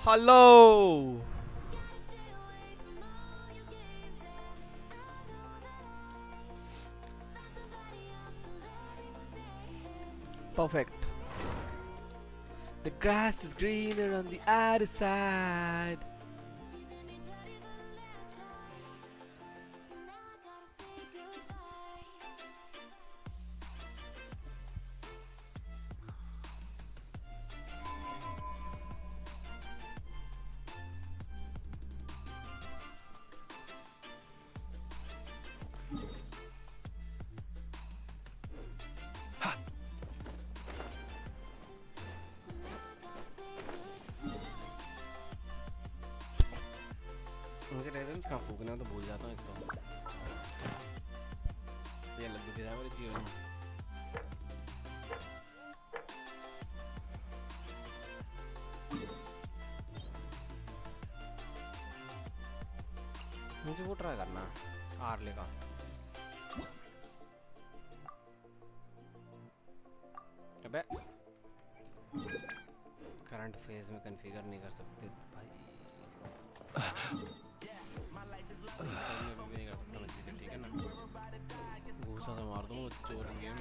Hello. Perfect. The grass is greener on the other side. मुझे रेजन्स कहाँ फूकना तो भूल जाता हूँ एक तो ये लड्डू के मेरे जीवन में मुझे वो ट्राई करना आर्ले का अबे करंट फेज में कॉन्फ़िगर नहीं कर सकते भाई ठीक है ना घूसा तो मार दूँ चोर game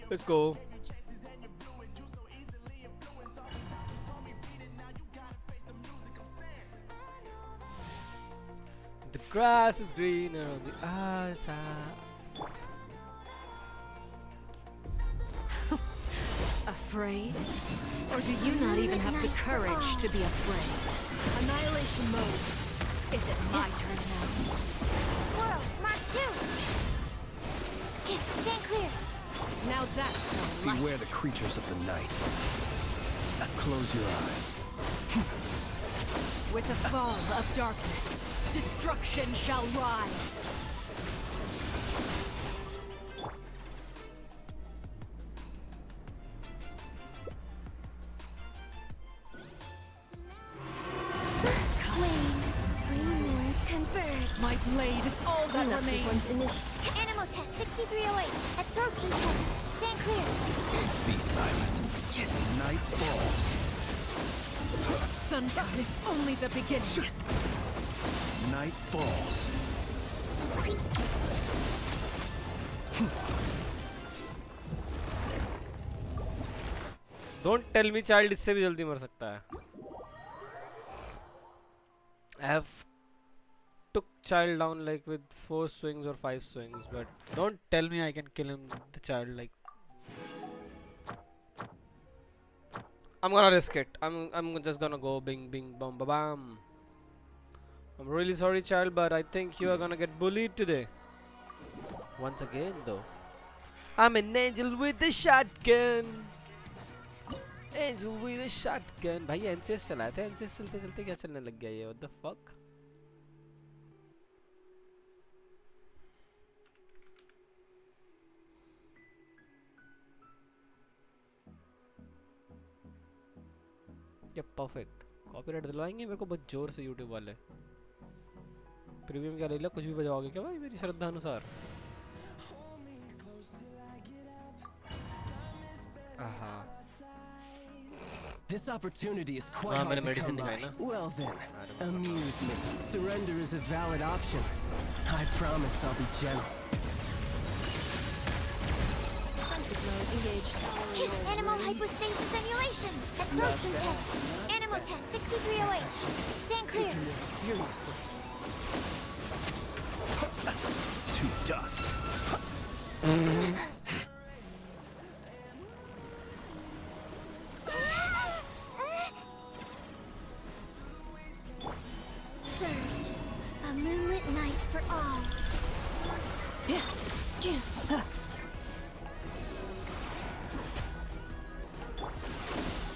Let's go. The grass is greener on the other side. Afraid? Or do you not even have the courage to be afraid? Annihilation mode. Is it my turn now? Squirrel, Mark 2! Stand clear! Now that's no light. Beware the creatures of the night. Close your eyes. With the fall of darkness, destruction shall rise. My blade is all that remains. Animal test 6308. Absorption test. Stand clear. Be silent. Night falls. Sundown is only the beginning. Night falls. Don't tell me child इससे भी जल्दी मर सकता है. I have took child down like with 4 swings or 5 swings, but don't tell me I can kill him, the child, like I'm gonna risk it. I'm just gonna go bing bing bam ba bam. I'm really sorry child, but I think you are gonna get bullied today. Once again though. I'm an angel with a shotgun. Angel with a shotgun. भाई NCS चलाए थे, NCS चलते चलते क्या चलने लग गया ये? What the fuck? ये परफेक्ट कॉपीराइट दिलवाएंगे मेरे को बहुत जोर से यूट्यूब वाले. प्रीमियम क्या ले लिया? कुछ भी बजाओगे क्या भाई मेरी श्रद्धा अनुसार? आहा This opportunity is quite hard to come by. Well then, amuse me. Surrender is a valid option. I promise I'll be gentle. Animal hypostasis simulation. Absorption test. Animal test 6308. Stand clear. Seriously. To dust. Surge. A moonlit night for all.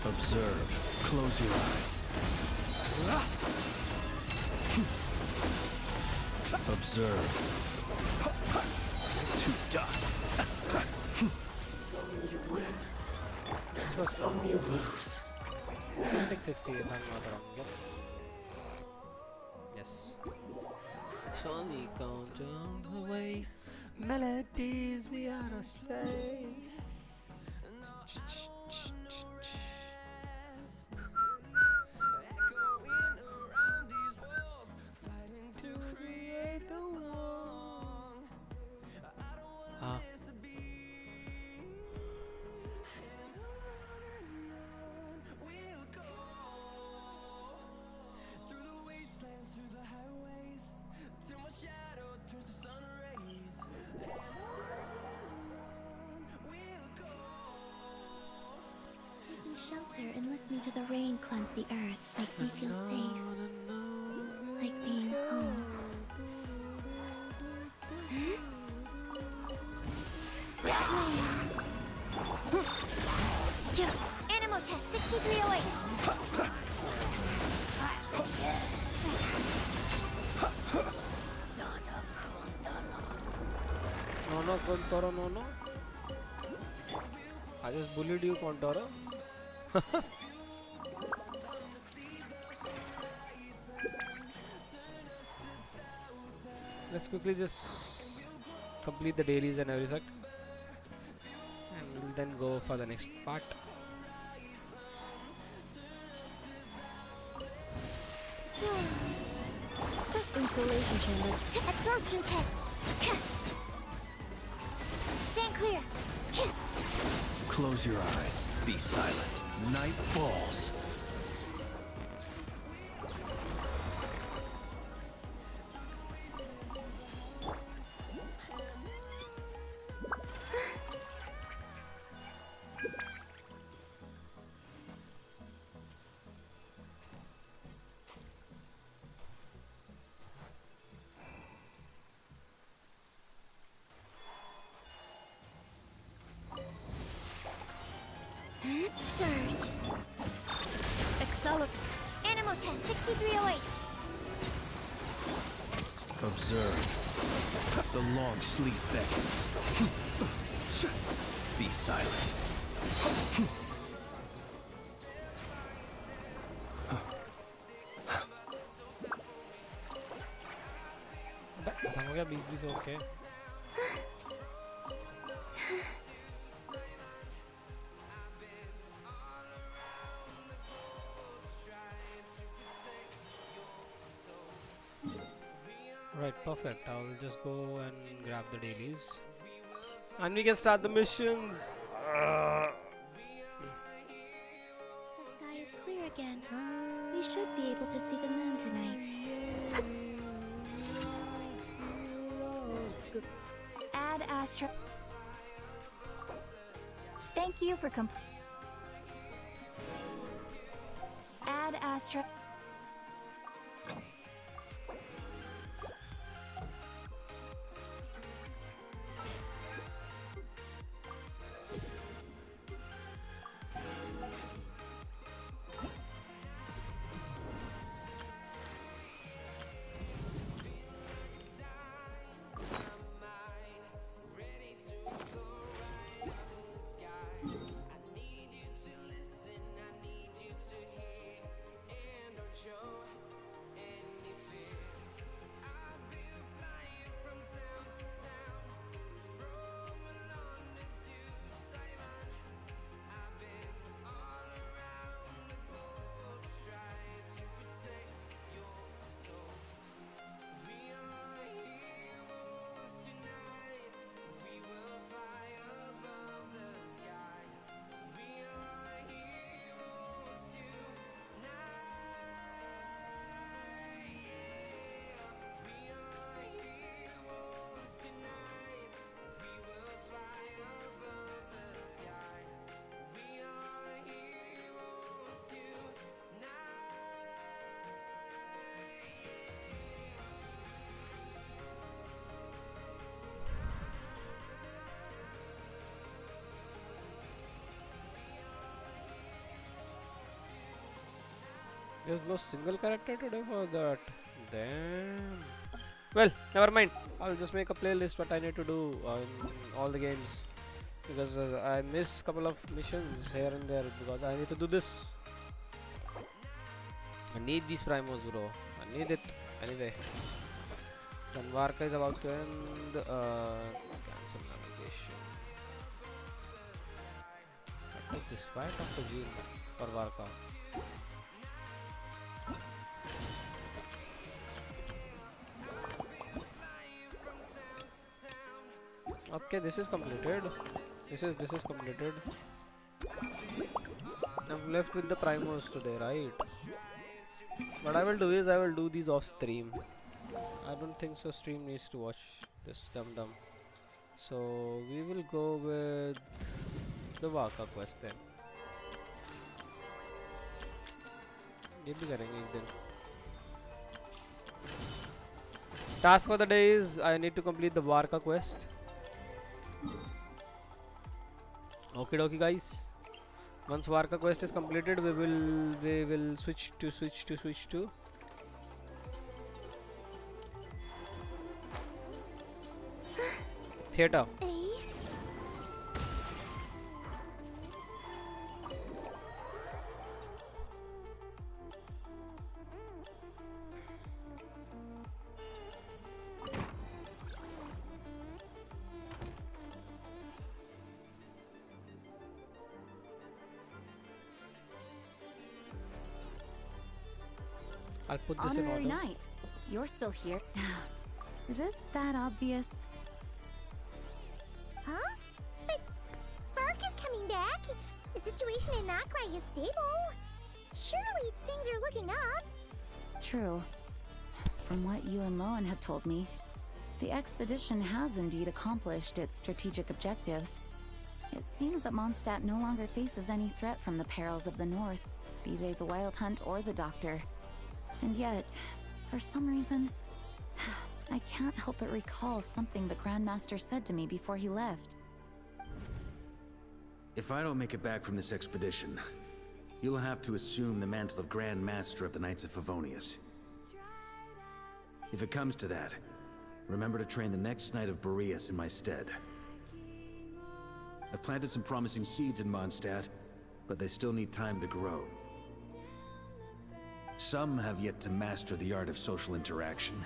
Observe. Close your eyes. Observe. To dust. Some you win, and some you lose. Like 60 if I'm not wrong. Yep. Yes. So only count on the way. Melodies we are to say. To create the one. Ah. Taking shelter and listening to the rain cleanse the earth makes me feel safe. Like being home. Animal test 6308. No, Kontoro, no. I just bullied you, Kontoro. Let's quickly just complete the dailies and everything, and we'll then go for the next part. Insulation chamber. Absorption test. Stand clear. Close your eyes. Be silent. Night falls. Surge. Accelerate. Animal test 6308. Observe. The long sleep beckons. Be silent. हो गया 20 okay. Right, perfect. I'll just go and grab the dailies, and we can start the missions. The sky is clear again. We should be able to see the moon tonight. Add astro. Thank you for Add astro. There's no single character today for that. Damn. Well, never mind. I'll just make a playlist what I need to do on all the games, because I miss couple of missions here and there because I need to do this. I need these primos, bro. I need it anyway. When Varka is about to end, cancel navigation. I take this. Why talk to Jean for Varka? Okay, this is completed. This is completed. I'm left with the Primos today, right? What I will do is I will do these off stream. I don't think so stream needs to watch this dum. So we will go with the Waka quest then. ये भी करेंगे एक दिन. Task for the day is I need to complete the Varka quest. Okay dokie guys. Once Varka quest is completed, we will switch to theater. I'll put this in Honorary order. Knight, you're still here. Is it that obvious? Huh? But Bark is coming back. The situation in Nakrai is stable. Surely things are looking up. True. From what you and Loan have told me, the expedition has indeed accomplished its strategic objectives. It seems that Mondstadt no longer faces any threat from the perils of the North, be they the Wild Hunt or the Doctor. And yet, for some reason, I can't help but recall something the Grandmaster said to me before he left. If I don't make it back from this expedition, you'll have to assume the mantle of Grand Master of the Knights of Favonius. If it comes to that, remember to train the next Knight of Boreas in my stead. I've planted some promising seeds in Mondstadt, but they still need time to grow. Some have yet to master the art of social interaction.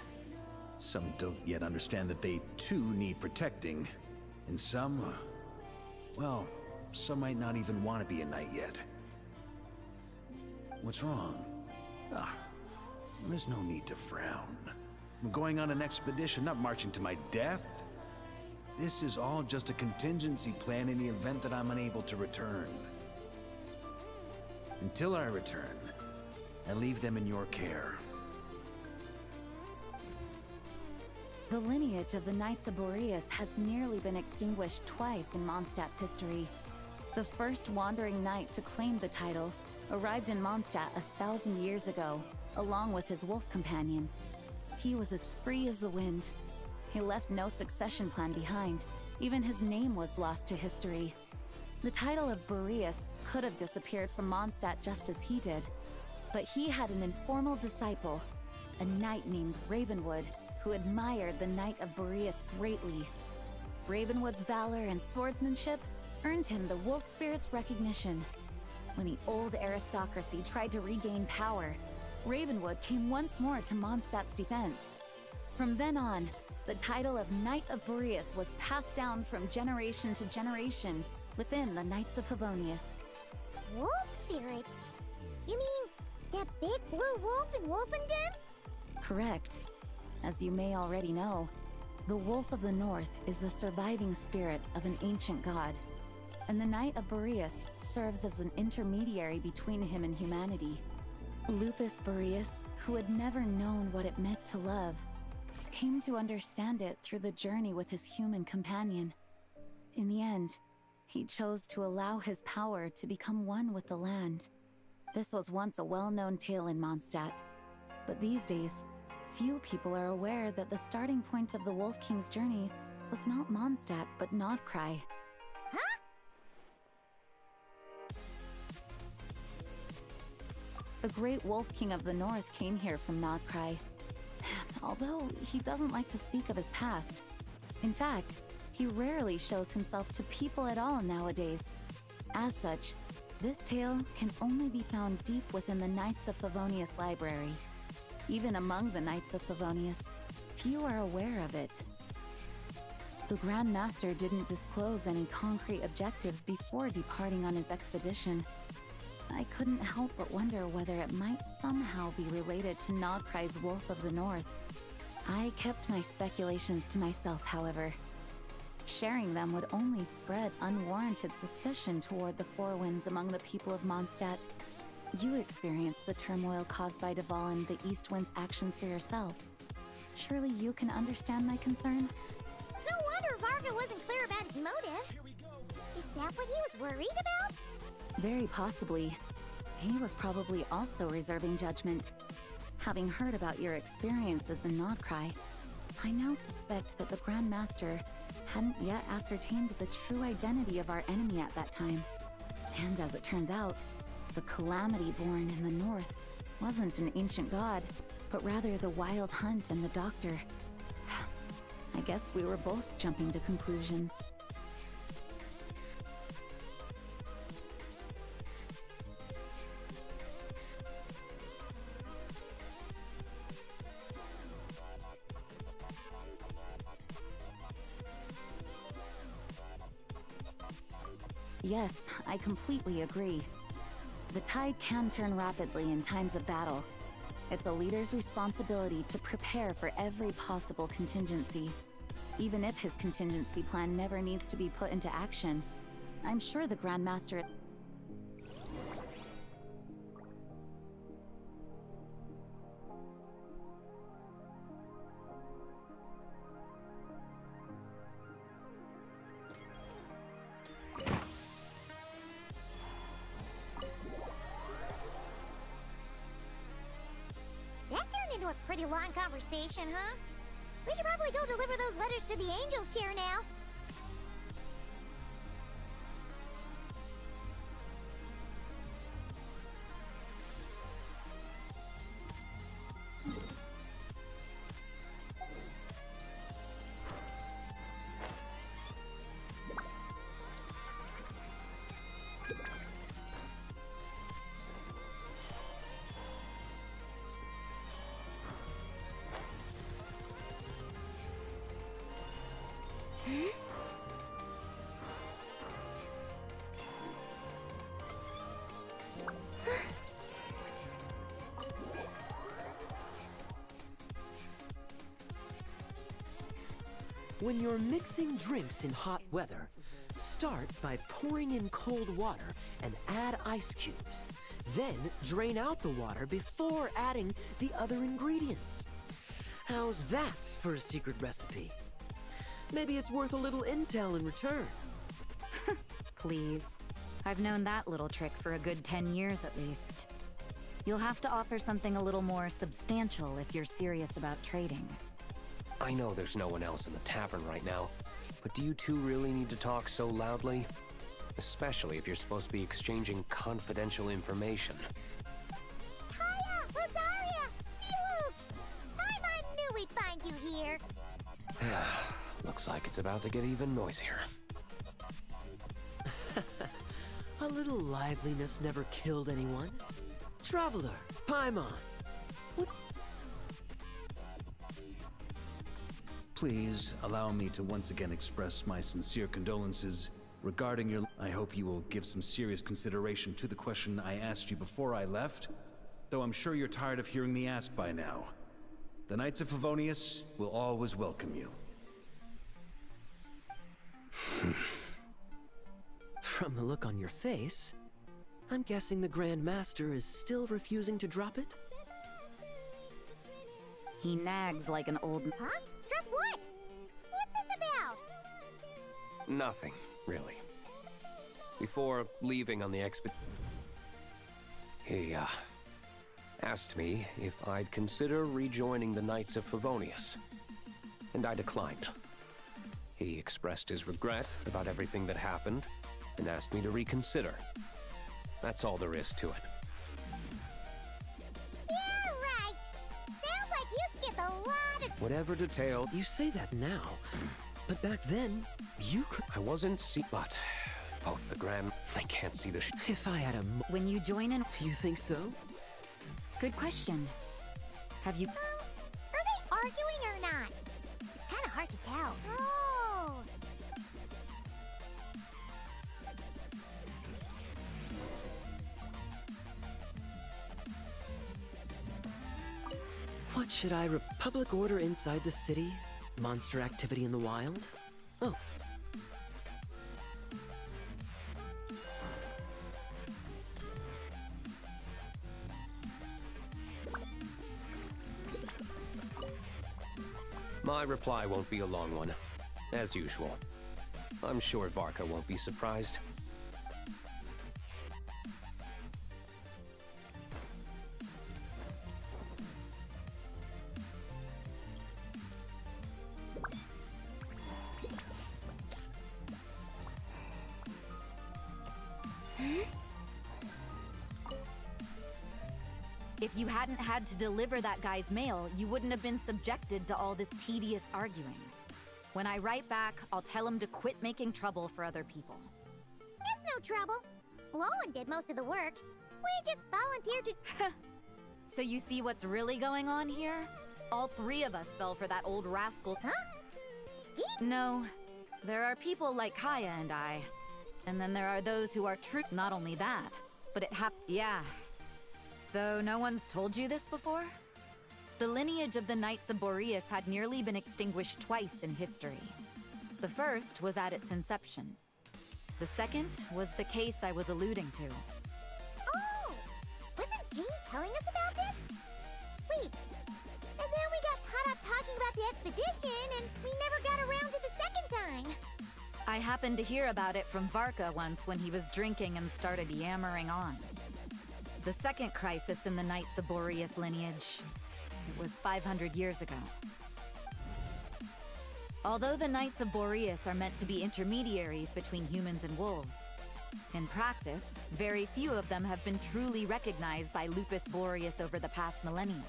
Some don't yet understand that they too need protecting. And some, well, some might not even want to be a knight yet. What's wrong? Ah, there's no need to frown. I'm going on an expedition, not marching to my death. This is all just a contingency plan in the event that I'm unable to return. Until I return, I leave them in your care. The lineage of the Knights of Boreas has nearly been extinguished twice in Mondstadt's history. The first wandering knight to claim the title arrived in Mondstadt 1,000 years ago, along with his wolf companion. He was as free as the wind. He left no succession plan behind. Even his name was lost to history. The title of Boreas could have disappeared from Mondstadt just as he did. But he had an informal disciple, a knight named Ravenwood, who admired the Knight of Boreas greatly. Ravenwood's valor and swordsmanship earned him the Wolf Spirit's recognition. When the old aristocracy tried to regain power, Ravenwood came once more to Mondstadt's defense. From then on, the title of Knight of Boreas was passed down from generation to generation within the Knights of Favonius. Wolf spirit? You mean that big blue wolf in Wolfenden? Correct. As you may already know, the Wolf of the North is the surviving spirit of an ancient god, and the Knight of Boreas serves as an intermediary between him and humanity. Lupus Boreas, who had never known what it meant to love, came to understand it through the journey with his human companion. In the end, he chose to allow his power to become one with the land. This was once a well-known tale in Mondstadt, but these days, few people are aware that the starting point of the Wolf King's journey was not Mondstadt, but Nodcry. Huh? The great Wolf King of the North came here from Nodcry, although he doesn't like to speak of his past. In fact, he rarely shows himself to people at all nowadays. As such, this tale can only be found deep within the Knights of Favonius library. Even among the Knights of Favonius, few are aware of it. The Grand Master didn't disclose any concrete objectives before departing on his expedition. I couldn't help but wonder whether it might somehow be related to Nodkrai's Wolf of the North. I kept my speculations to myself, however. Sharing them would only spread unwarranted suspicion toward the Four Winds among the people of Mondstadt. You experienced the turmoil caused by Duval and the East Wind's actions for yourself. Surely you can understand my concern? No wonder Varga wasn't clear about his motive. Is that what he was worried about? Very possibly. He was probably also reserving judgment. Having heard about your experiences in Nodkrai, I now suspect that the Grand Master hadn't yet ascertained the true identity of our enemy at that time. And as it turns out, the Calamity born in the north wasn't an ancient god, but rather the Wild Hunt and the Doctor. I guess we were both jumping to conclusions. Yes, I completely agree. The tide can turn rapidly in times of battle. It's a leader's responsibility to prepare for every possible contingency. Even if his contingency plan never needs to be put into action, I'm sure the Grand Master... That turned into a pretty long conversation, huh? We should probably go deliver those letters to the Angels here now. When you're mixing drinks in hot weather, start by pouring in cold water and add ice cubes. Then drain out the water before adding the other ingredients. How's that for a secret recipe? Maybe it's worth a little intel in return. Please. I've known that little trick for a good 10 years at least. You'll have to offer something a little more substantial if you're serious about trading. I know there's no one else in the tavern right now, but do you two really need to talk so loudly? Especially if you're supposed to be exchanging confidential information. Hiya, Rosaria! Luke! I knew we'd find you here. Looks like it's about to get even noisier. A little liveliness never killed anyone. Traveler, Paimon. What? Please allow me to once again express my sincere condolences regarding your... I hope you will give some serious consideration to the question I asked you before I left, though I'm sure you're tired of hearing me ask by now. The Knights of Favonius will always welcome you. From the look on your face, I'm guessing the Grand Master is still refusing to drop it? He nags like an old... Huh? Drop what? What's this about? Nothing, really. Before leaving on the expedition, he, asked me if I'd consider rejoining the Knights of Favonius, and I declined. He expressed his regret about everything that happened, and asked me to reconsider. That's all there is to it. Yeah, right. Sounds like you skipped a lot of... Whatever detail... You say that now, but back then, you could... I wasn't but both the Grand... I can't see the If I had a... When you join in... You think so? Good question. Have you... Are they arguing or not? Should I Republic order inside the city? Monster activity in the wild? Oh. My reply won't be a long one, as usual. I'm sure Varka won't be surprised. If you hadn't had to deliver that guy's mail, you wouldn't have been subjected to all this tedious arguing. When I write back, I'll tell him to quit making trouble for other people. It's no trouble. Lowen did most of the work. We just volunteered to... So you see what's really going on here? All three of us fell for that old rascal. Huh? Skeet? No. There are people like Kaya and I. And then there are those who are true. Not only that, but yeah. So no one's told you this before? The lineage of the Knights of Boreas had nearly been extinguished twice in history. The first was at its inception. The second was the case I was alluding to. Oh! Wasn't Jean telling us about this? Wait. And then we got caught up talking about the expedition, and we never got around to the second time. I happened to hear about it from Varka once when he was drinking and started yammering on. The second crisis in the Knights of Boreas lineage. It was 500 years ago. Although the Knights of Boreas are meant to be intermediaries between humans and wolves, in practice, very few of them have been truly recognized by Lupus Boreas over the past millennium.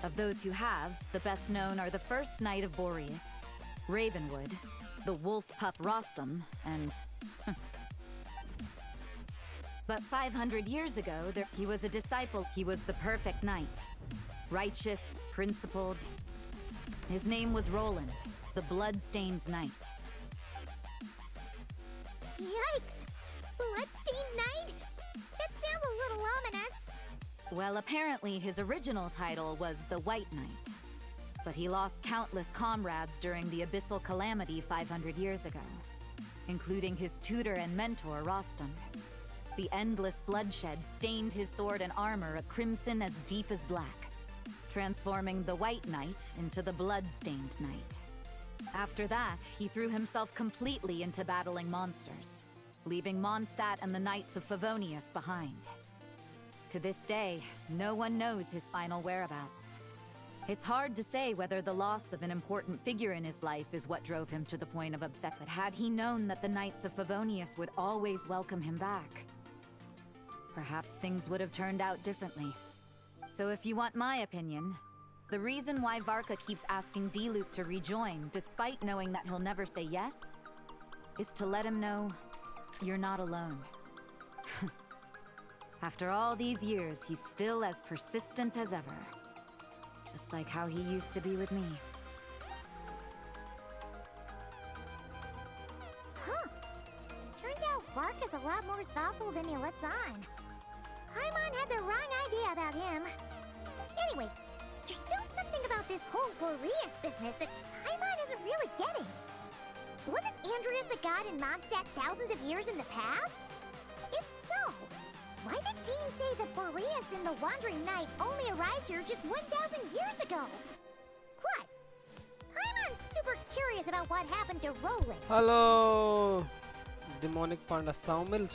Of those who have, the best known are the first Knight of Boreas, Ravenwood, the wolf pup Rostam, and... But 500 years ago, he was a disciple. He was the perfect knight. Righteous, principled. His name was Roland, the blood-stained knight. Yikes! Bloodstained Knight? That sounds a little ominous. Well, apparently his original title was the White Knight. But he lost countless comrades during the Abyssal Calamity 500 years ago, including his tutor and mentor, Rostam. The endless bloodshed stained his sword and armor a crimson as deep as black, transforming the White Knight into the blood-stained knight. After that, he threw himself completely into battling monsters, leaving Mondstadt and the Knights of Favonius behind. To this day, no one knows his final whereabouts. It's hard to say whether the loss of an important figure in his life is what drove him to the point of upset, but had he known that the Knights of Favonius would always welcome him back, perhaps things would have turned out differently. So if you want my opinion, the reason why Varka keeps asking D-Loop to rejoin, despite knowing that he'll never say yes, is to let him know you're not alone. After all these years, he's still as persistent as ever. Just like how he used to be with me. Huh. Turns out Varka's a lot more thoughtful than he lets on. Paimon had the wrong idea about him. Anyway, there's still something about this whole Boreas business that Paimon isn't really getting. Wasn't Andreas a god in Mondstadt thousands of years in the past? If so, why did Jean say that Boreas and the Wandering Knight only arrived here just 1,000 years ago? Plus, Paimon's super curious about what happened to Roland. Hello, demonic panda. Sawmill?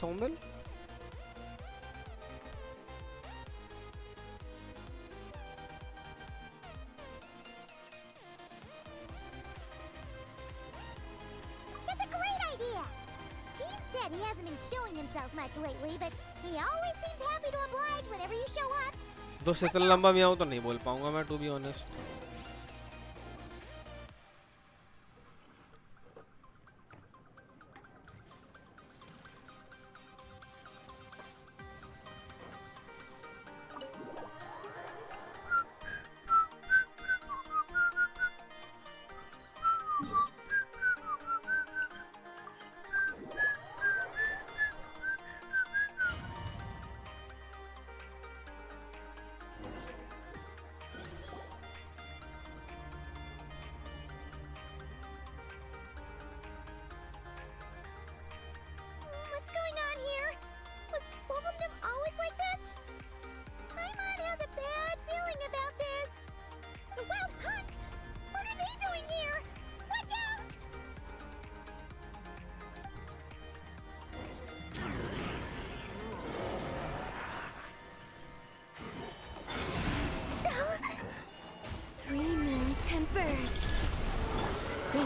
That's a great idea! Jean said he hasn't been showing himself much lately, but he always seems happy to oblige whenever you show up. 2 second लंबा भी आऊँ तो नहीं बोल पाऊंगा मैं, to be honest.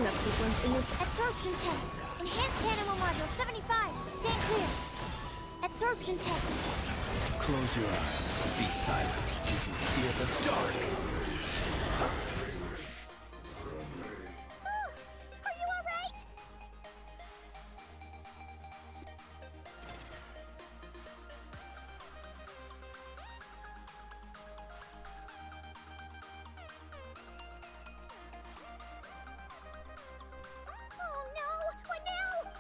cleanup sequence in the Absorption test. Enhanced animal module 75. Stand clear. Absorption test. Close your eyes. Be silent. You can fear the dark. Oh, are you all right? Oh no! What now?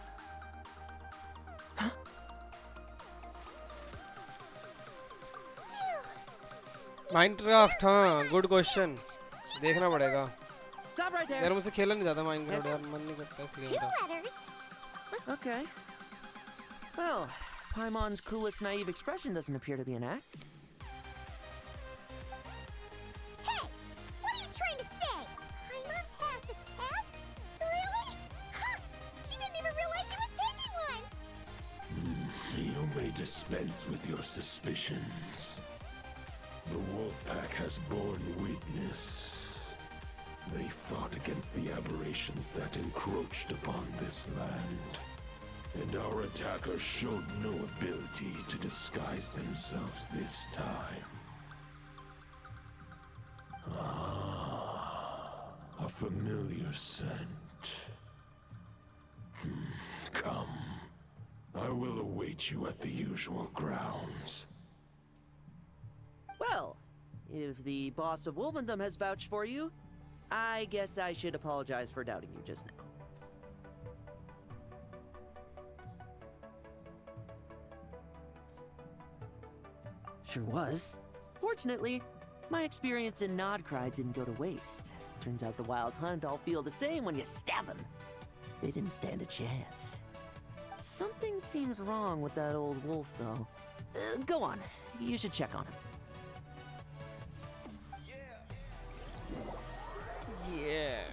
Minecraft हाँ good question देखना पड़ेगा Stop right there. यार मुझसे खेला नहीं जाता Minecraft यार मन नहीं करता इसलिए Two होता letters. Okay. Well, Paimon's coolest naive expression doesn't appear to be an act. Hey! What are you trying to say? Paimon passed a test? Really? Huh! She didn't even realize she was taking one! You may dispense with your suspicions. The Wolfpack has borne witness. They fought against the aberrations that encroached upon this land. And our attackers showed no ability to disguise themselves this time. Ah, a familiar scent. Come. I will await you at the usual grounds. Well, if the boss of Wolvendom has vouched for you, I guess I should apologize for doubting you just now. Sure was. Fortunately, my experience in Nodcry didn't go to waste. Turns out the Wild Hunt all feel the same when you stab them. They didn't stand a chance. Something seems wrong with that old wolf, though. Go on. You should check on him. yeah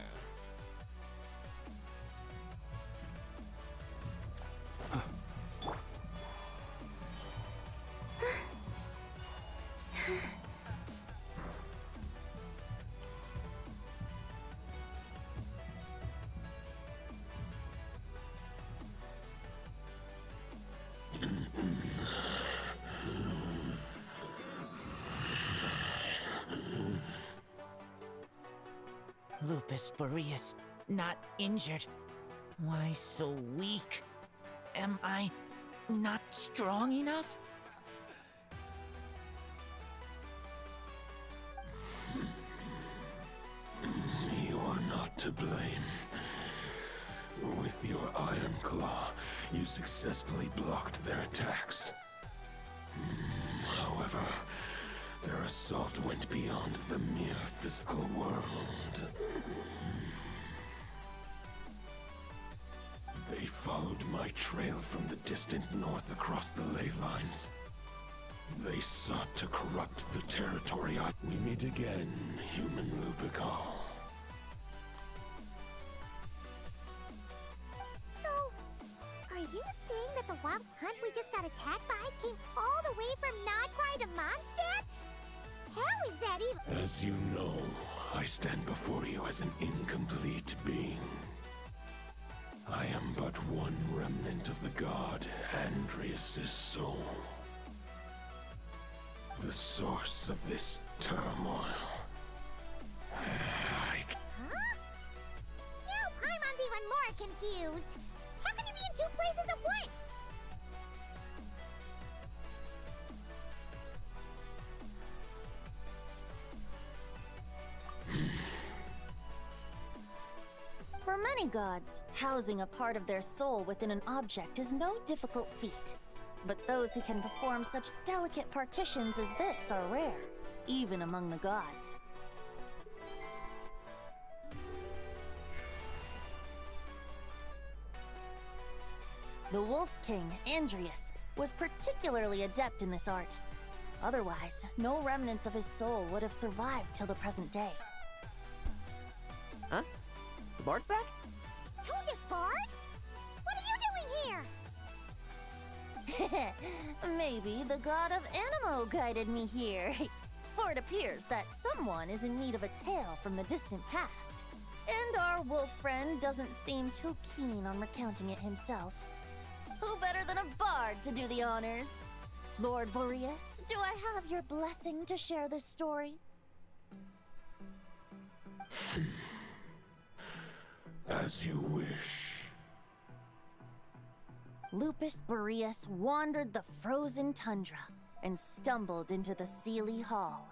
Lupus Boreas, not injured. Why so weak? Am I not strong enough? You are not to blame. With your Iron Claw, you successfully blocked their attacks. However, their assault went beyond the mere physical world. They followed my trail from the distant north across the ley lines. They sought to corrupt the territory. We meet again, human Lupical. So, are you saying that the Wild Hunt we just got attacked by came all the way from Nodcry to Mondstadt? How is that even? As you know, I stand before you as an incomplete being. I am but one remnant of the god Andreas' soul. The source of this turmoil. Huh? Now Paimon's even more confused. How can you be in two places at once? For many gods, housing a part of their soul within an object is no difficult feat. But those who can perform such delicate partitions as this are rare, even among the gods. The Wolf King, Andreas, was particularly adept in this art. Otherwise, no remnants of his soul would have survived till the present day. Huh? The Bard's back? Toadus Bard? What are you doing here? Maybe the god of Animo guided me here. For it appears that someone is in need of a tale from the distant past. And our wolf friend doesn't seem too keen on recounting it himself. Who better than a bard to do the honors? Lord Boreas, do I have your blessing to share this story? As you wish. Lupus Boreas wandered the frozen tundra and stumbled into the Seelie Hall.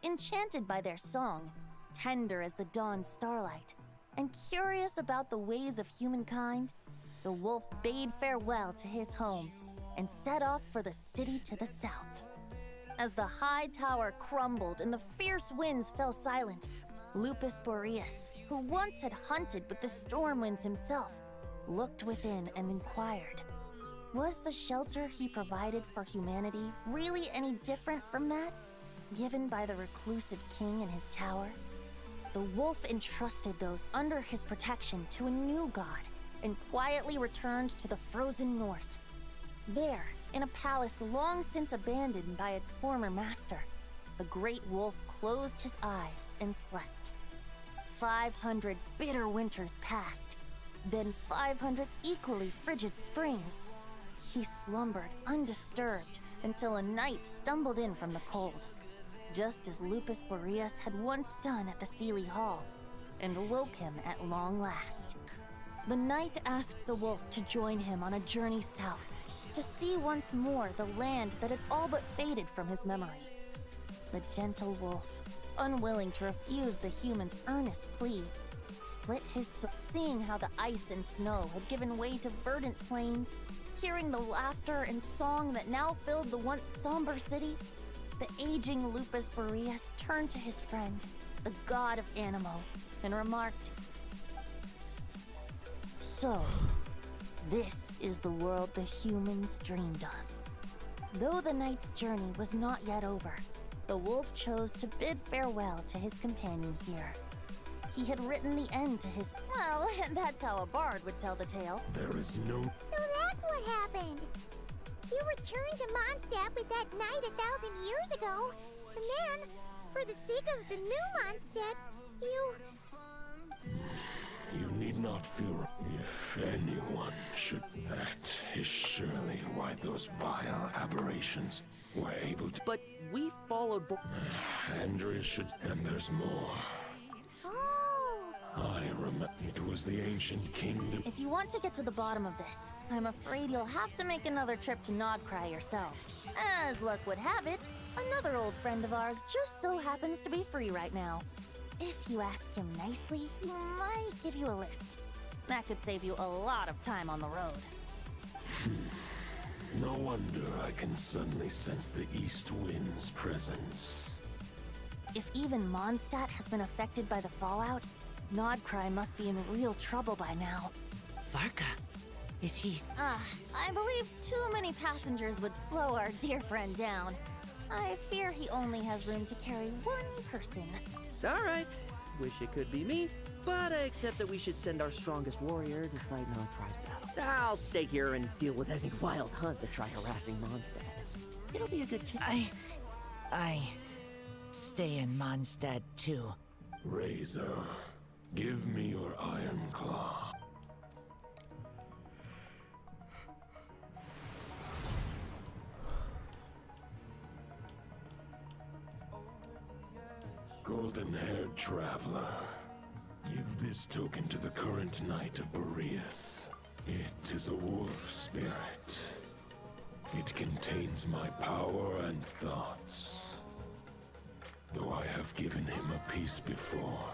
Enchanted by their song, tender as the dawn starlight, and curious about the ways of humankind, the wolf bade farewell to his home and set off for the city to the south. As the high tower crumbled and the fierce winds fell silent, Lupus Boreas, who once had hunted with the storm winds himself, looked within and inquired, was the shelter he provided for humanity really any different from that given by the reclusive king in his tower? The wolf entrusted those under his protection to a new god and quietly returned to the frozen north. There, in a palace long since abandoned by its former master, the great wolf closed his eyes and slept. 500 bitter winters passed, then 500 equally frigid springs. He slumbered undisturbed until a night stumbled in from the cold, just as Lupus Boreas had once done at the Seelie Hall, and awoke him at long last. The night asked the wolf to join him on a journey south, to see once more the land that had all but faded from his memory. The gentle wolf, unwilling to refuse the human's earnest plea, split his soul, seeing how the ice and snow had given way to verdant plains, hearing the laughter and song that now filled the once somber city. The aging Lupus Boreas turned to his friend, the god of Animo, and remarked, "So, this is the world the humans dreamed of." Though the night's journey was not yet over, the wolf chose to bid farewell to his companion here. He had written the end to his... Well, that's how a bard would tell the tale. There is no... So that's what happened. You returned to Mondstadt with that knight 1,000 years ago, and then, for the sake of the new Mondstadt, you... You need not fear. If anyone should... That is surely why those vile aberrations were able to... But we followed... Andrea should... And there's more. Oh! I remember it was the ancient kingdom. If you want to get to the bottom of this, I'm afraid you'll have to make another trip to Nodcry yourselves. As luck would have it, another old friend of ours just so happens to be free right now. If you ask him nicely, he might give you a lift. That could save you a lot of time on the road. No wonder I can suddenly sense the east wind's presence. If even Mondstadt has been affected by the fallout, Nodcry must be in real trouble by now. Varka, is he... I believe too many passengers would slow our dear friend down. I fear he only has room to carry one person. Alright, wish it could be me, but I accept that we should send our strongest warrior to fight Nodcry's battle. I'll stay here and deal with any wild hunt that try harassing Mondstadt. It'll be a good chance. I stay in Mondstadt too. Razor, give me your iron claw. Golden-haired traveler, give this token to the current knight of Boreas. It is a wolf spirit. It contains my power and thoughts. Though I have given him a piece before.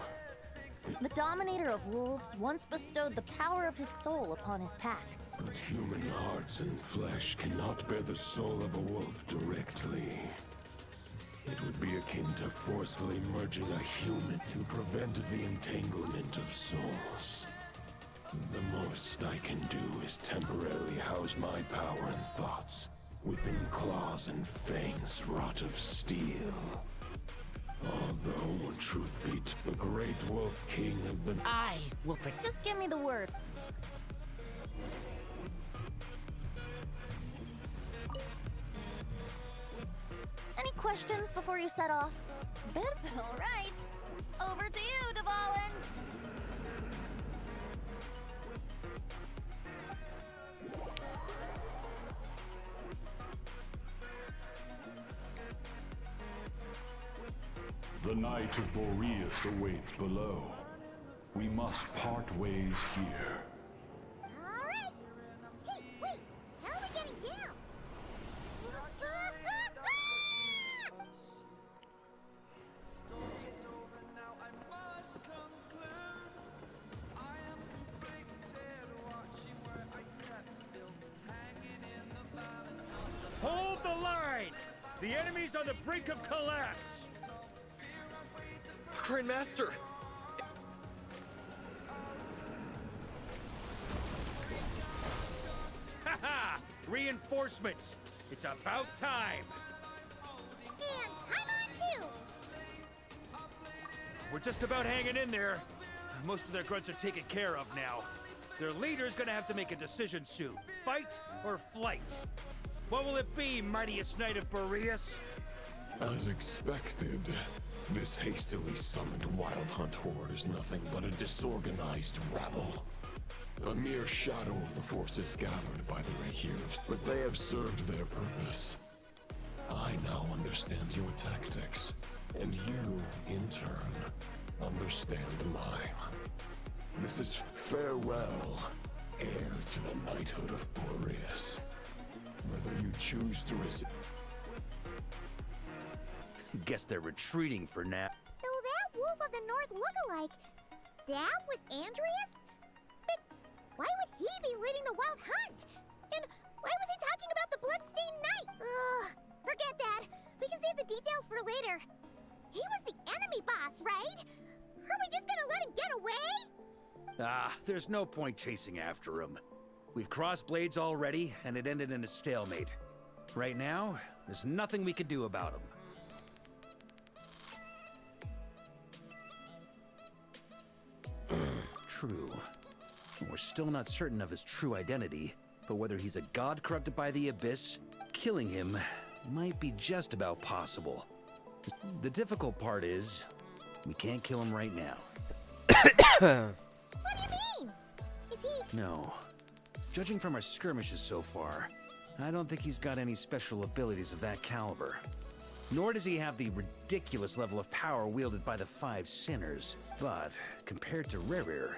The Dominator of Wolves once bestowed the power of his soul upon his pack. But human hearts and flesh cannot bear the soul of a wolf directly. It would be akin to forcefully merging a human who prevented the entanglement of souls. The most I can do is temporarily house my power and thoughts within claws and fangs wrought of steel. Although, truth be told, the great wolf king of the... I will protect... Just give me the word. Any questions before you set off? All right. Over to you, Dvalin. The Knight of Boreas awaits below. We must part ways here. Alright! Hey, wait! How are we getting down? Hold the line! The enemy's on the brink of collapse! Grandmaster! Haha! Reinforcements! It's about time! And I'm on too! We're just about hanging in there. Most of their grunts are taken care of now. Their leader's gonna have to make a decision soon. Fight or flight? What will it be, mightiest Knight of Boreas? As expected, this hastily summoned Wild Hunt horde is nothing but a disorganized rabble. A mere shadow of the forces gathered by the Rahirs, but they have served their purpose. I now understand your tactics, and you, in turn, understand mine. This is farewell, heir to the knighthood of Boreas. Whether you choose to resist... Guess they're retreating for now. So that Wolf of the North lookalike, that was Andreas? But why would he be leading the Wild Hunt? And why was he talking about the Bloodstained Knight? Ugh, forget that. We can save the details for later. He was the enemy boss, right? Are we just gonna let him get away? Ah, there's no point chasing after him. We've crossed blades already, and it ended in a stalemate. Right now, there's nothing we can do about him. True. We're still not certain of his true identity, but whether he's a god corrupted by the Abyss, killing him might be just about possible. The difficult part is, we can't kill him right now. What do you mean? Is he... No. Judging from our skirmishes so far, I don't think he's got any special abilities of that caliber. Nor does he have the ridiculous level of power wielded by the Five Sinners. But, compared to Rerir,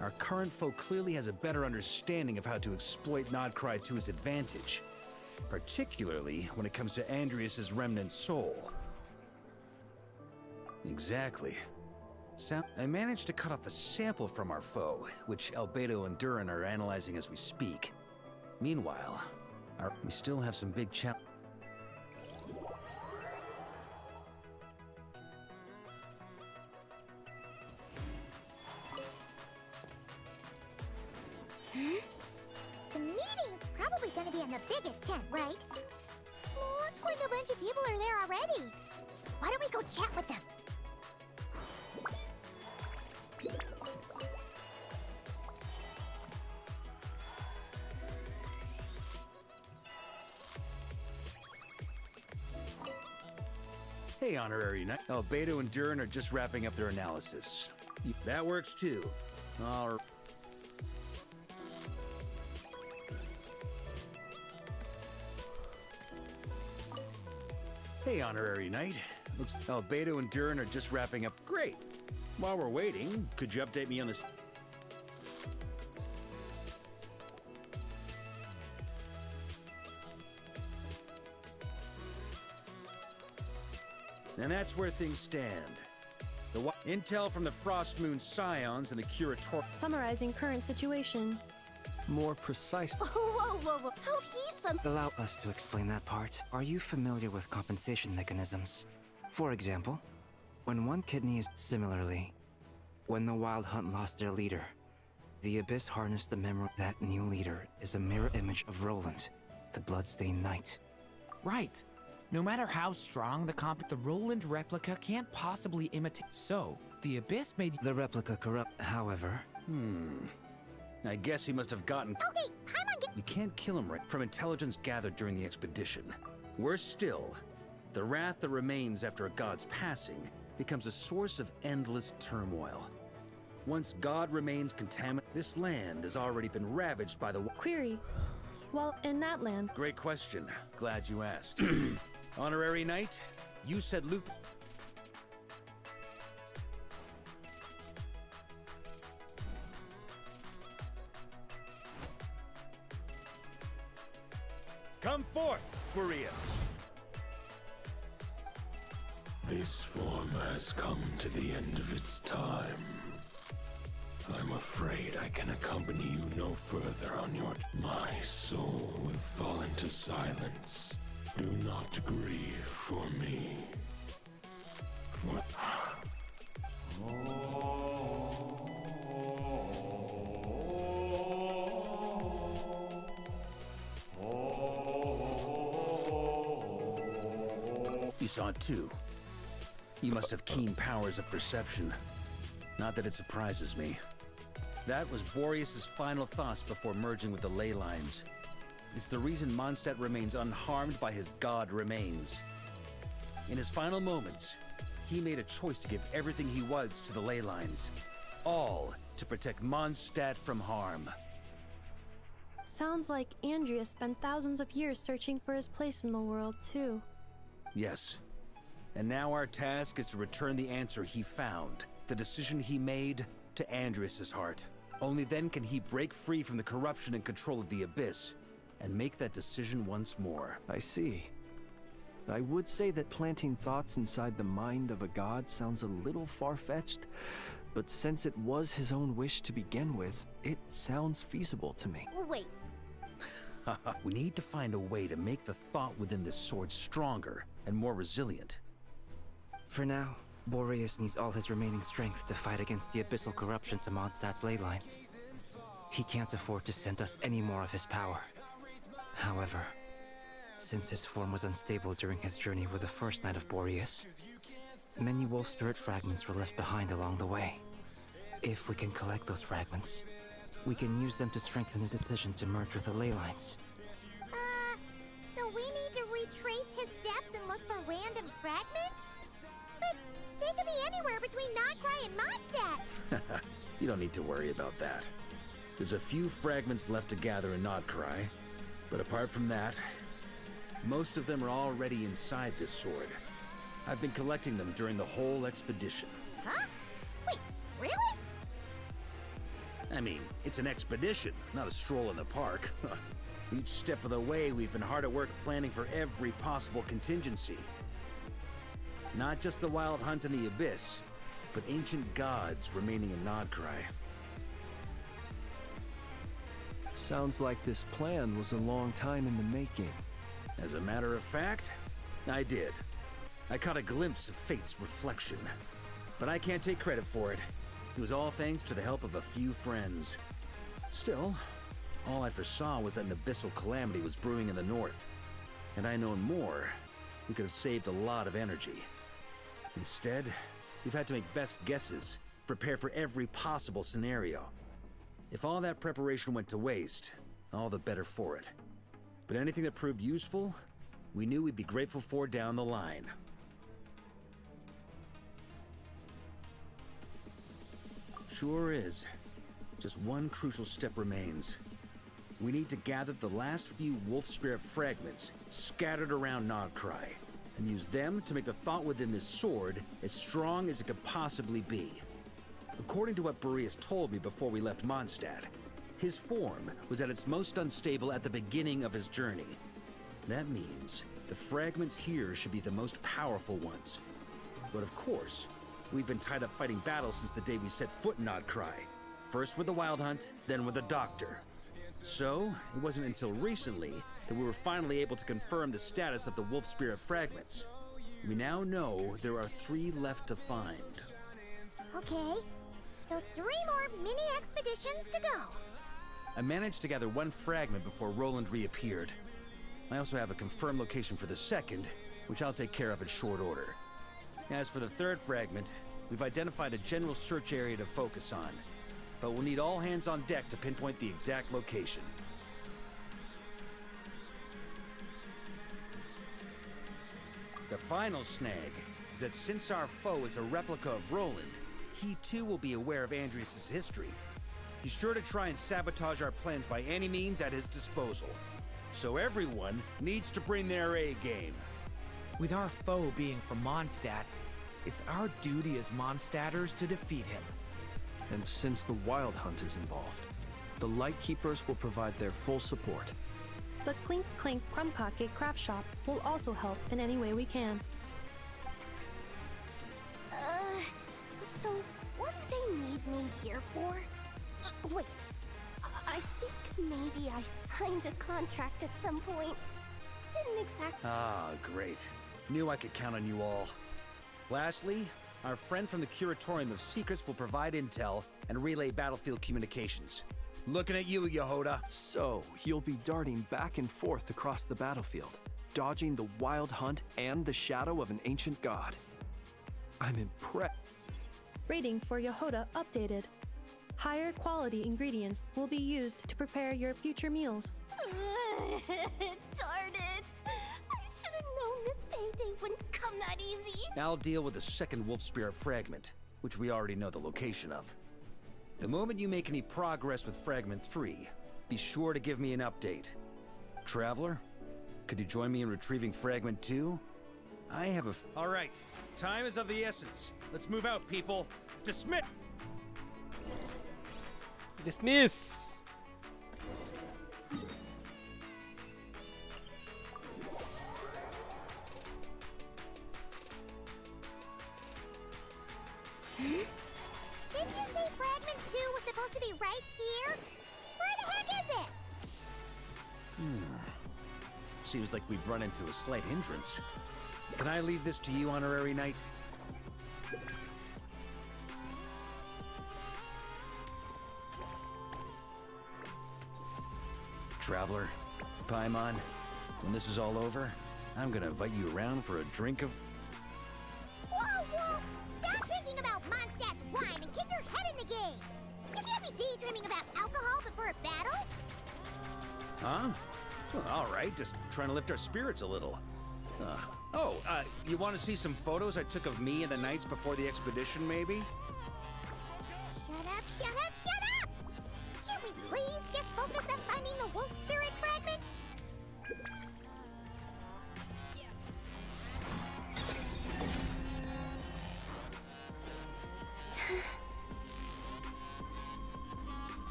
our current foe clearly has a better understanding of how to exploit Nodcry to his advantage. Particularly when it comes to Andreas' remnant soul. Exactly. I managed to cut off a sample from our foe, which Albedo and Durin are analyzing as we speak. Meanwhile, we still have some big challenges. The meeting's probably gonna be in the biggest tent, right? Looks like a bunch of people are there already. Why don't we go chat with them? Hey, Honorary Knight. Albedo and Durin are just wrapping up their analysis. That works too. All right. Hey, Honorary Knight. Looks Albedo and Durin are just wrapping up. Great. While we're waiting, could you update me on this? And that's where things stand. The intel from the Frost Moon Scions and the Curator. Summarizing current situation. More precise. Whoa. How'd he Allow us to explain that part. Are you familiar with compensation mechanisms? For example, when one kidney is similarly, when the Wild Hunt lost their leader, the Abyss harnessed the memory. That new leader is a mirror image of Roland, the Bloodstained Knight. Right. No matter how strong the Roland replica can't possibly imitate. So, the Abyss made the replica corrupt, however. I guess he must have gotten. Okay, Paimon, We can't kill him right from intelligence gathered during the expedition. Worse still, the wrath that remains after a god's passing becomes a source of endless turmoil. Once God remains contaminated, this land has already been ravaged by the. Query. Well, in that land. Great question. Glad you asked. Honorary Knight, you said Luke. Come forth, Boreas! This form has come to the end of its time. I'm afraid I can accompany you no further on your... My soul will fall into silence. Do not grieve for me. For... You saw it too. You must have keen powers of perception. Not that it surprises me. That was Boreas' final thoughts before merging with the ley lines. It's the reason Mondstadt remains unharmed by his god remains. In his final moments, he made a choice to give everything he was to the ley lines. All to protect Mondstadt from harm. Sounds like Andrea spent thousands of years searching for his place in the world, too. Yes. And now our task is to return the answer he found, the decision he made, to Andreas' heart. Only then can he break free from the corruption and control of the Abyss, and make that decision once more. I see. I would say that planting thoughts inside the mind of a god sounds a little far-fetched, but since it was his own wish to begin with, it sounds feasible to me. Wait, We need to find a way to make the thought within this sword stronger and more resilient. For now, Boreas needs all his remaining strength to fight against the abyssal corruption to Mondstadt's ley lines. He can't afford to send us any more of his power. However, since his form was unstable during his journey with the first Knight of Boreas, many wolf spirit fragments were left behind along the way. If we can collect those fragments, we can use them to strengthen the decision to merge with the ley lines. so we need to retrace his steps and look for random fragments? But they could be anywhere between Notcry and Mondstadt. You don't need to worry about that. There's a few fragments left to gather in Notcry, but apart from that, most of them are already inside this sword. I've been collecting them during the whole expedition. Huh? Wait, really? I mean, it's an expedition, not a stroll in the park. Each step of the way, we've been hard at work planning for every possible contingency. Not just the wild hunt in the Abyss, but ancient gods remaining in Notcry. Sounds like this plan was a long time in the making. As a matter of fact, I did. I caught a glimpse of fate's reflection. But I can't take credit for it. It was all thanks to the help of a few friends. Still, all I foresaw was that an abyssal calamity was brewing in the north. Had I known more, we could have saved a lot of energy. Instead, we've had to make best guesses, prepare for every possible scenario. If all that preparation went to waste, all the better for it. But anything that proved useful, we knew we'd be grateful for down the line. Sure is. Just one crucial step remains. We need to gather the last few wolf spirit fragments scattered around Notcry, and use them to make the thought within this sword as strong as it could possibly be. According to what Boreas told me before we left Mondstadt, his form was at its most unstable at the beginning of his journey. That means the fragments here should be the most powerful ones. But of course, we've been tied up fighting battles since the day we set foot in Notcry. First with the Wild Hunt, then with the Doctor. So, it wasn't until recently that we were finally able to confirm the status of the Wolf Spirit fragments. We now know there are 3 left to find. Okay, so 3 more mini expeditions to go. I managed to gather 1 fragment before Roland reappeared. I also have a confirmed location for the second, which I'll take care of in short order. As for the 3rd fragment, we've identified a general search area to focus on, but we'll need all hands on deck to pinpoint the exact location. The final snag is that since our foe is a replica of Roland, he too will be aware of Andreas' history. He's sure to try and sabotage our plans by any means at his disposal. So everyone needs to bring their A game. With our foe being from Mondstadt, it's our duty as Mondstadters to defeat him. And since the Wild Hunt is involved, the Lightkeepers will provide their full support. The Clink Clink Crumpake craft shop will also help in any way we can. So what do they need me here for? Wait, I think maybe I signed a contract at some point. Didn't exactly. Ah, great. Knew I could count on you all. Lastly, our friend from the Curatorium of Secrets will provide intel and relay battlefield communications. Looking at you, Yehoda. So, you'll be darting back and forth across the battlefield, dodging the wild hunt and the shadow of an ancient god. I'm impressed. Rating for Yehoda updated. Higher quality ingredients will be used to prepare your future meals. Darn it! I should have known this payday wouldn't come that easy. I'll deal with the second wolf spirit fragment, which we already know the location of. The moment you make any progress with Fragment 3, be sure to give me an update. Traveler, could you join me in retrieving Fragment 2? I have a All right, time is of the essence. Let's move out, people. Dismiss! Dismiss! Didn't you say Fragment 2 was supposed to be right here? Where the heck is it? Seems like we've run into a slight hindrance. Can I leave this to you, Honorary Knight? Traveler, Paimon, when this is all over, I'm gonna invite you around for a drink of... Whoa, whoa! Stop thinking about Mondstadt's wine and keep your head in the game! You can't be daydreaming about alcohol before a battle! Huh? Well, all right, just trying to lift our spirits a little. You want to see some photos I took of me and the knights before the expedition, maybe? Shut up, shut up, shut up! Can we please get focused on finding the wolf spirit fragment?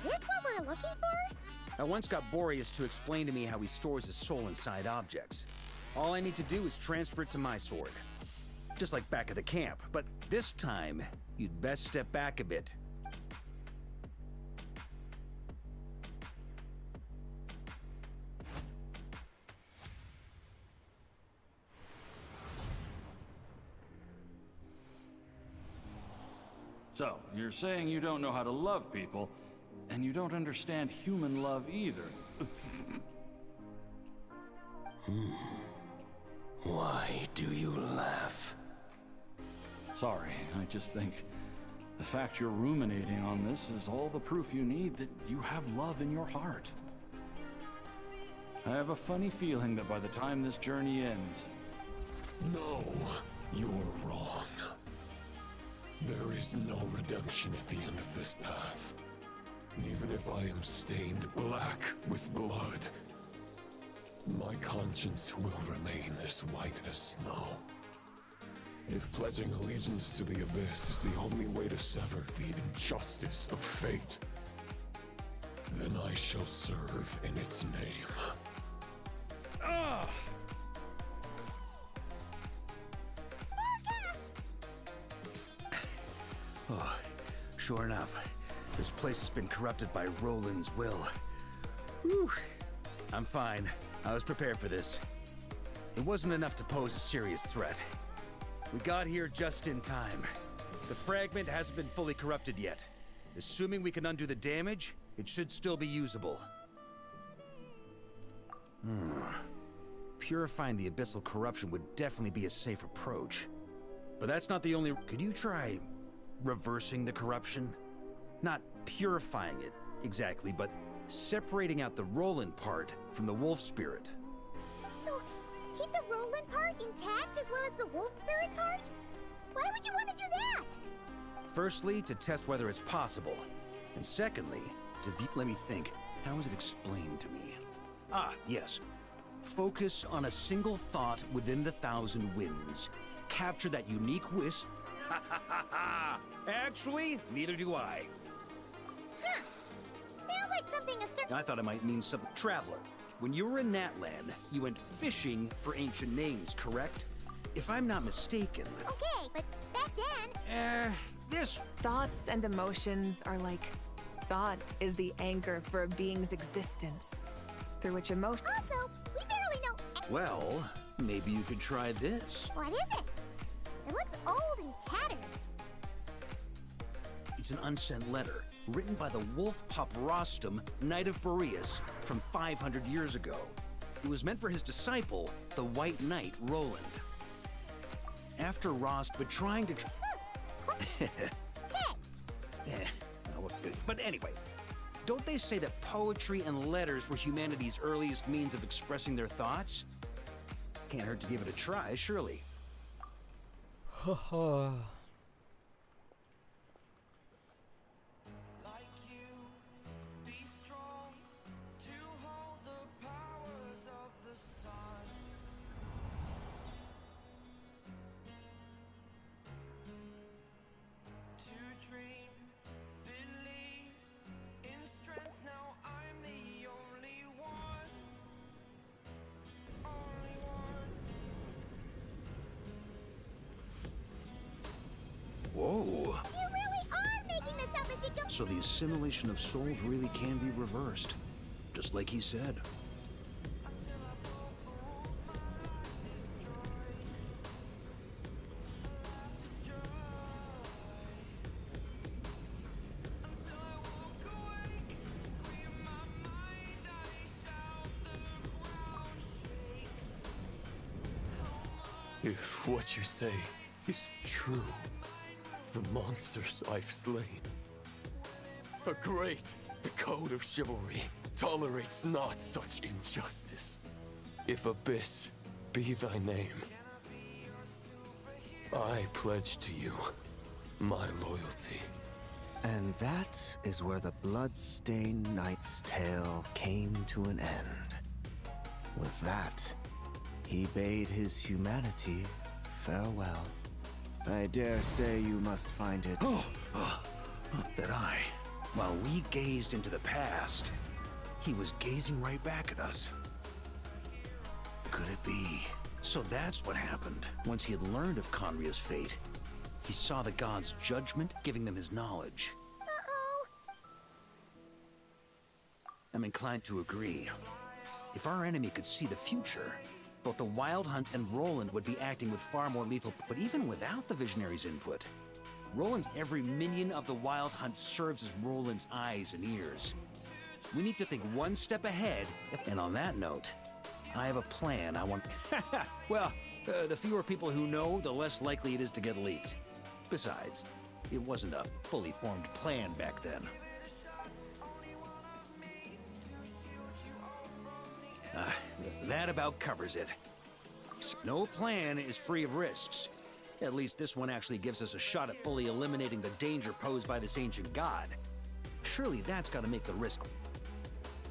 Is this what we're looking for? I once got Boreas to explain to me how he stores his soul inside objects. All I need to do is transfer it to my sword. Just like back at the camp, but this time, you'd best step back a bit. So, you're saying you don't know how to love people, and you don't understand human love either. Why do you laugh? Sorry, I just think the fact you're ruminating on this is all the proof you need that you have love in your heart. I have a funny feeling that by the time this journey ends... No, you're wrong. There is no redemption at the end of this path. Even if I am stained black with blood, my conscience will remain as white as snow. If pledging allegiance to the Abyss is the only way to sever the injustice of fate, then I shall serve in its name. Ah! Oh, sure enough, this place has been corrupted by Roland's will. Whew. I'm fine. I was prepared for this. It wasn't enough to pose a serious threat. We got here just in time. The fragment hasn't been fully corrupted yet. Assuming we can undo the damage, it should still be usable. Purifying the abyssal corruption would definitely be a safe approach. But that's not the only... Could you try reversing the corruption? Not purifying it, exactly, but separating out the Roland part from the wolf spirit. So, keep the Roland part intact as well as the wolf spirit part? Why would you want to do that? Firstly, to test whether it's possible. And secondly, to let me think. How was it explained to me? Ah, yes. Focus on a single thought within the 1,000 winds. Capture that unique wisp. Ha ha ha ha! Actually, neither do I. Huh. Sounds like something a certain... I thought it might mean something. Traveler, when you were in Natland, you went fishing for ancient names, correct? If I'm not mistaken... Okay, but back then... this... Thoughts and emotions are like... Thought is the anchor for a being's existence, through which emotion... Also, we barely know... Well, maybe you could try this. What is it? It looks old and tattered. It's an unsent letter, written by the wolf pup Rostam, Knight of Boreas, from 500 years ago. It was meant for his disciple, the White Knight, Roland. After Rost, but trying to... But anyway, don't they say that poetry and letters were humanity's earliest means of expressing their thoughts? Can't hurt to give it a try, surely. Whoa. You really are making this up as you go. So the assimilation of souls really can be reversed, just like he said. If what you say is true, the monsters I've slain are great. The code of chivalry tolerates not such injustice. If Abyss be thy name, I pledge to you my loyalty. And that is where the blood-stained knight's tale came to an end. With that, he bade his humanity farewell. I dare say you must find it... That while we gazed into the past, he was gazing right back at us. Could it be? So that's what happened. Once he had learned of Conria's fate, he saw the gods' judgment, giving them his knowledge. Uh-oh. I'm inclined to agree. If our enemy could see the future, both the Wild Hunt and Roland would be acting with far more lethal... But even without the Visionary's input, Roland's every minion of the Wild Hunt serves as Roland's eyes and ears. We need to think one step ahead, and on that note, I have a plan I want... Well, the fewer people who know, the less likely it is to get leaked. Besides, it wasn't a fully formed plan back then. That about covers it. No plan is free of risks. At least this one actually gives us a shot at fully eliminating the danger posed by this ancient god. Surely that's got to make the risk.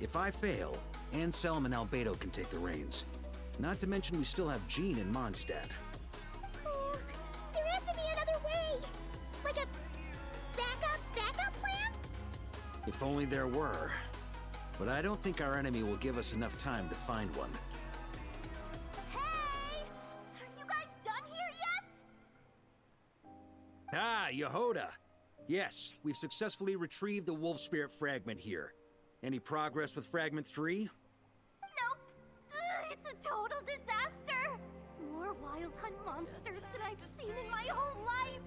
If I fail, Anselm and Albedo can take the reins. Not to mention we still have Jean in Mondstadt. Oh, If only there were. But I don't think our enemy will give us enough time to find one. Hey! Are you guys done here yet? Ah, Yehoda! Yes, we've successfully retrieved the wolf spirit fragment here. Any progress with Fragment 3? Nope. Ugh, it's a total disaster. More wild hunt monsters than I've seen in my whole life.